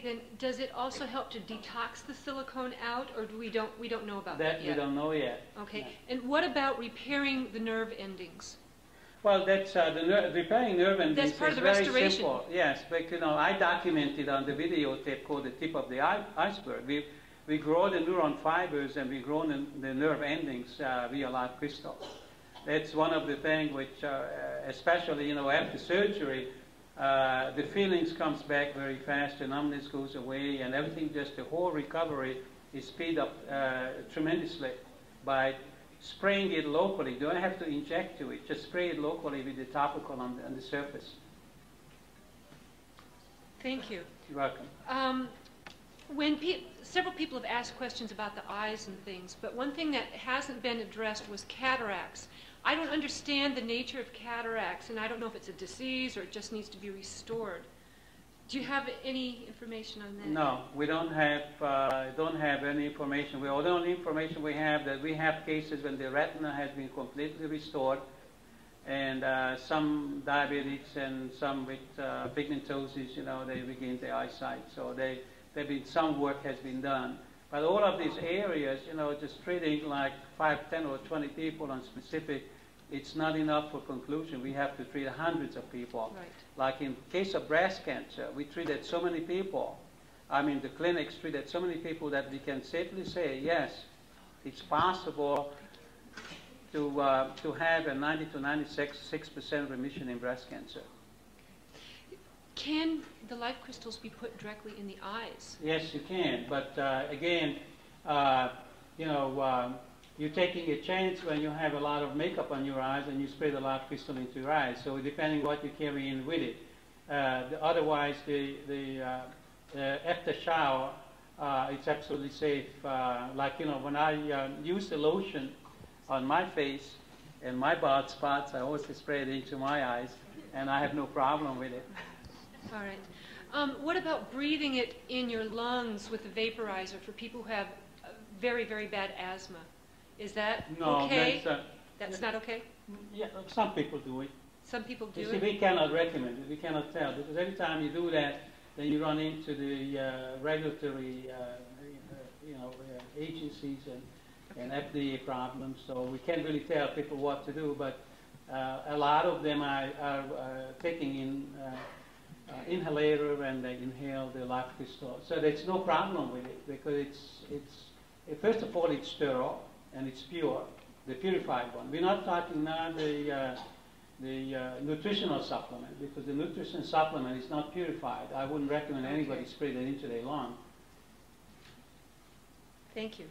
Okay, then does it also help to detox the silicone out, or we don't know about that yet? We don't know yet. Okay, No. and what about repairing the nerve endings? Well, that's repairing nerve endings. That's part of the very restoration. Simple. Yes, but I documented on the videotape called the tip of the iceberg. We grow the neuron fibers and we grow the nerve endings via live crystal. That's one of the things which, especially after surgery, the feelings comes back very fast, the numbness goes away, and everything, just the whole recovery is speed up tremendously by spraying it locally. You don't have to inject to it, just spray it locally with the topical on the surface. Thank you. You're welcome. Several people have asked questions about the eyes and things, but one thing that hasn't been addressed was cataracts. I don't understand the nature of cataracts, and I don't know if it's a disease or it just needs to be restored. Do you have any information on that? No, we don't have any information. The only information we have that we have cases when the retina has been completely restored, and some diabetics and some with pigmentosis, they regain their eyesight. So some work has been done. But all of these areas, just treating like 5, 10, or 20 people on specific, it's not enough for conclusion. We have to treat hundreds of people. Right. Like in case of breast cancer, we treated so many people. I mean, the clinics treated so many people that we can safely say, yes, it's possible to have a 90 to 96% remission in breast cancer. Can the live crystals be put directly in the eyes? Yes, you can. But again, you're taking a chance when you have a lot of makeup on your eyes and you spray the live crystal into your eyes. So depending what you carry in with it. Otherwise, after shower, it's absolutely safe. When I use the lotion on my face and my bald spots, I always spray it into my eyes, and I have no problem with it. All right. What about breathing it in your lungs with a vaporizer for people who have very, very bad asthma? Is that okay? That's not okay? Yeah, some people do it. Some people do it? We cannot recommend it. We cannot tell, because every time you do that, then you run into the regulatory agencies and FDA problems. So we can't really tell people what to do, but a lot of them are taking in inhalator, and they inhale the live crystal. So there's no problem with it, because first of all, it's sterile and it's pure, the purified one. We're not talking now the nutritional supplement, because the nutrition supplement is not purified. I wouldn't recommend anybody spray that into their lung. Thank you.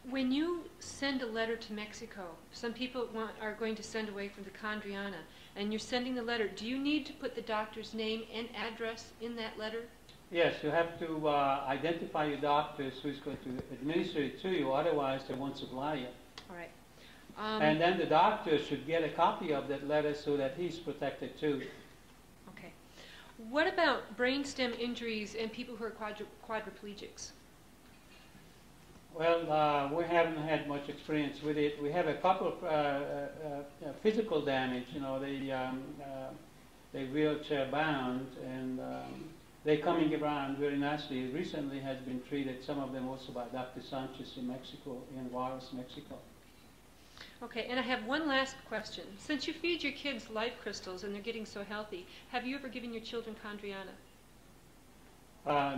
When you send a letter to Mexico, some people are going to send away from the Chondriana, and you're sending the letter. Do you need to put the doctor's name and address in that letter? Yes, you have to identify your doctors who's going to administer it to you, otherwise they won't supply you. All right. And then the doctor should get a copy of that letter so that he's protected too. Okay. What about brainstem injuries and people who are quadriplegics? Well, we haven't had much experience with it. We have a couple of physical damage. They're wheelchair bound, and they're coming around very nicely. Recently has been treated, some of them also by Dr. Sanchez in Mexico, in Juarez, Mexico. Okay, and I have one last question. Since you feed your kids live crystals and they're getting so healthy, have you ever given your children Chondriana?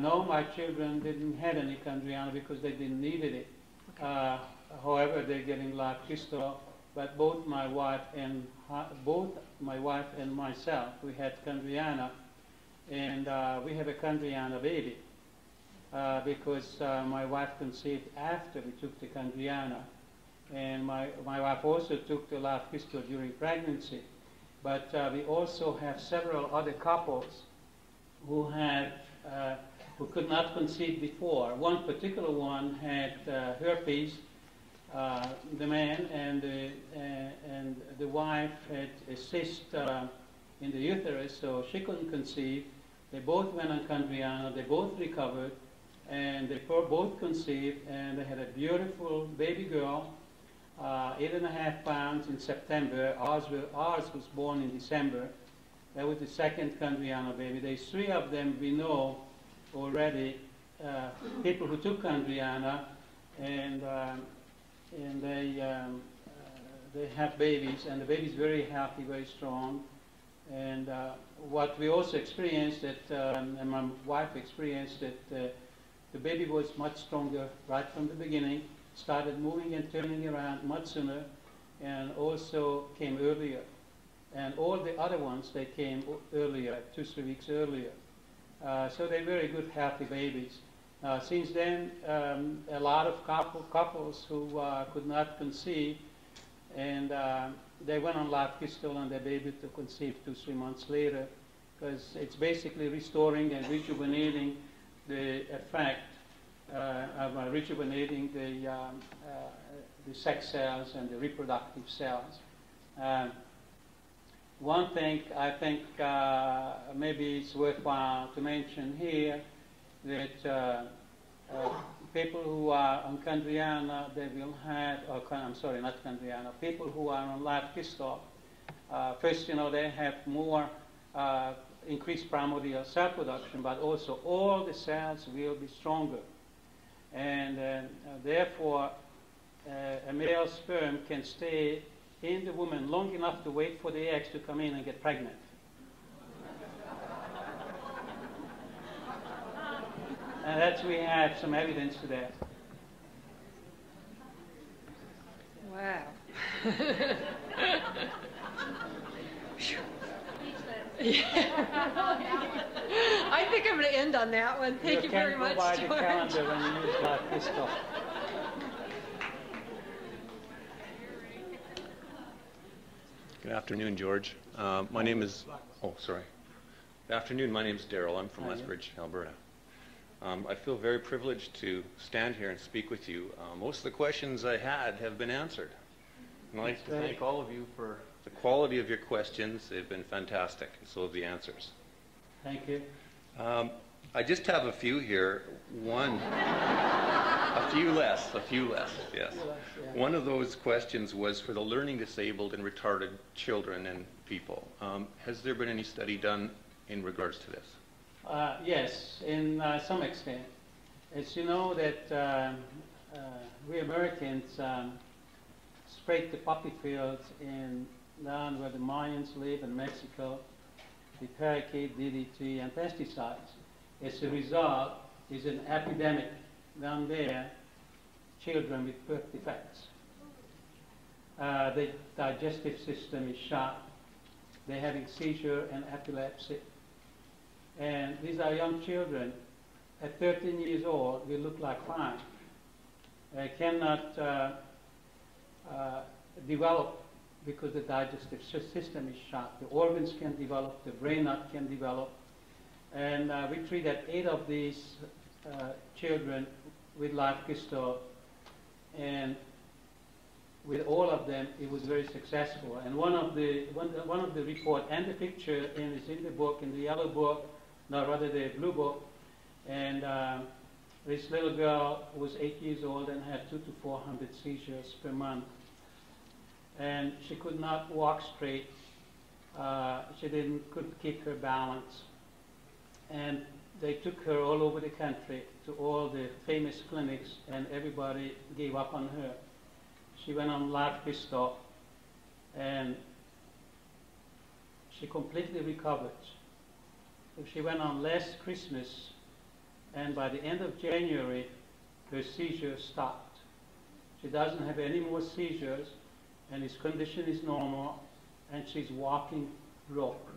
No, my children didn't have any Chondriana because they didn't need it. Okay. However, they're getting live crystal. But both my wife and myself, we had Chondriana, and we have a Chondriana baby because my wife conceived after we took the Chondriana, and my wife also took the live crystal during pregnancy. But we also have several other couples who could not conceive before. One particular one had herpes, the man, and the wife had a cyst in the uterus, so she couldn't conceive. They both went on Chondriana, they both recovered, and they both conceived, and they had a beautiful baby girl, 8.5 pounds in September. Ours was born in December. That was the second Chondriana baby. There's 3 of them we know already, people who took Chondriana, and they have babies, and the baby's very healthy, very strong. And what we also experienced, and my wife experienced, that the baby was much stronger right from the beginning, started moving and turning around much sooner, and also came earlier. And all the other ones, they came earlier, 2-3 weeks earlier. So they're very good, healthy babies. Since then, a lot of couples who could not conceive, and they went on live pistol, and their baby to conceive 2-3 months later, because it's basically restoring and rejuvenating the effect of rejuvenating the sex cells and the reproductive cells. One thing I think maybe it's worthwhile to mention here, that people who are on Chondriana, they will have, I'm sorry, not Chondriana, people who are on live pistol, first, they have more increased primordial cell production, but also all the cells will be stronger. And therefore, a male sperm can stay in the woman long enough to wait for the eggs to come in and get pregnant. And that's, we have some evidence to that. Wow. I think I'm going to end on that one. Thank you very much, George. You can't provide the calendar when you use live pistol. Good afternoon, George. My name is, Good afternoon, my name is Daryl. I'm from Lethbridge, Alberta. I feel very privileged to stand here and speak with you. Most of the questions I had have been answered. And I'd like to thank all of you for the quality of your questions. They've been fantastic, and so have the answers. Thank you. I just have a few here. A few less, yes. One of those questions was for the learning disabled and retarded children and people. Has there been any study done in regards to this? Yes, in some extent. As you know that we Americans sprayed the poppy fields down where the Mayans live in Mexico, with Paraquat, DDT, and pesticides. As a result, is an epidemic down there, children with birth defects. The digestive system is shot. They're having seizure and epilepsy. And these are young children. At 13 years old, they look like fine. They cannot develop because the digestive system is shot. The organs can develop, the brain not can develop. And we treated 8 of these children with live pistol, and with all of them, it was very successful. And one of the report and the picture is in the book, in the yellow book, no, rather the blue book. And this little girl was 8 years old and had 200 to 400 seizures per month. And she could not walk straight. She couldn't keep her balance. And they took her all over the country to all the famous clinics, and everybody gave up on her. She went on live pistol, and she completely recovered. So she went on last Christmas, and by the end of January, her seizures stopped. She doesn't have any more seizures, and his condition is normal, and she's walking broke.